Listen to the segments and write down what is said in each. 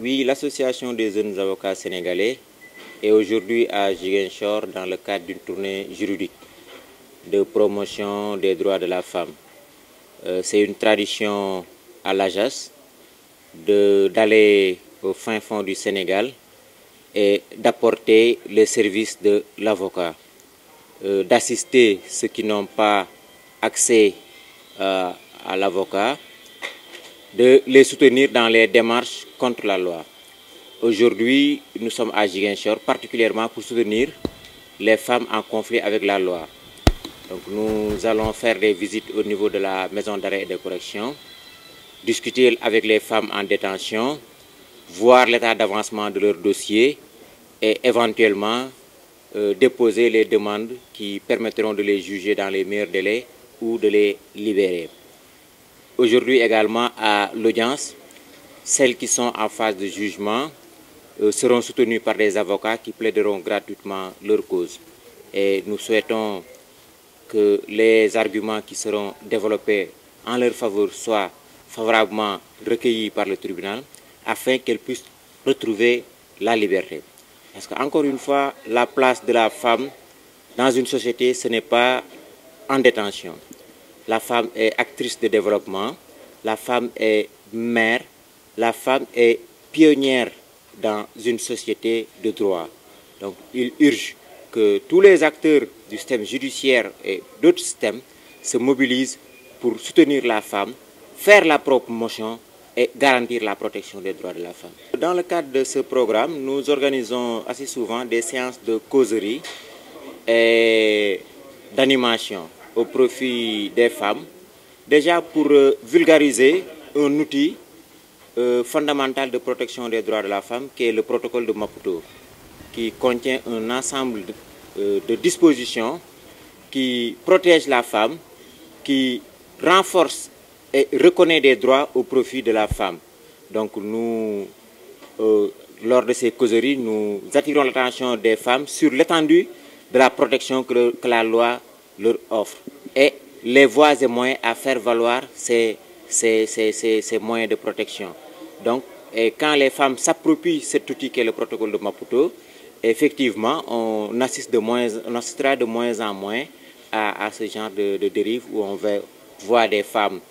Oui, l'association des jeunes avocats sénégalais est aujourd'hui à Ziguinchor dans le cadre d'une tournée juridique de promotion des droits de la femme. C'est une tradition à l'AJAS d'aller au fin fond du Sénégal et d'apporter les services de l'avocat, d'assister ceux qui n'ont pas accès à l'avocat, de les soutenir dans les démarches contre la loi. Aujourd'hui, nous sommes à Ziguinchor particulièrement pour soutenir les femmes en conflit avec la loi. Donc, nous allons faire des visites au niveau de la maison d'arrêt et de correction, discuter avec les femmes en détention, voir l'état d'avancement de leur dossier et éventuellement déposer les demandes qui permettront de les juger dans les meilleurs délais ou de les libérer. Aujourd'hui également à l'audience, celles qui sont en phase de jugement seront soutenues par des avocats qui plaideront gratuitement leur cause. Et nous souhaitons que les arguments qui seront développés en leur faveur soient favorablement recueillis par le tribunal afin qu'elles puissent retrouver la liberté. Parce qu'encore une fois, la place de la femme dans une société, ce n'est pas en détention. La femme est actrice de développement, la femme est mère, la femme est pionnière dans une société de droit. Donc il urge que tous les acteurs du système judiciaire et d'autres systèmes se mobilisent pour soutenir la femme, faire la promotion et garantir la protection des droits de la femme. Dans le cadre de ce programme, nous organisons assez souvent des séances de causerie et d'animation au profit des femmes, déjà pour vulgariser un outil fondamental de protection des droits de la femme qui est le protocole de Maputo, qui contient un ensemble de dispositions qui protègent la femme, qui renforce et reconnaît des droits au profit de la femme. Donc nous, lors de ces causeries, nous attirons l'attention des femmes sur l'étendue de la protection que la loi leur offre et les voies et moyens à faire valoir ces moyens de protection. Donc, et quand les femmes s'approprient cet outil qu'est le protocole de Maputo, effectivement, on assistera de moins en moins à ce genre de dérive où on voit des femmes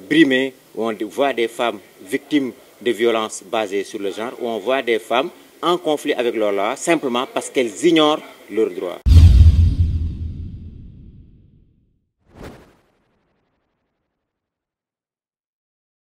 brimées, où on voit des femmes victimes de violences basées sur le genre, où on voit des femmes en conflit avec leur loi simplement parce qu'elles ignorent leurs droits.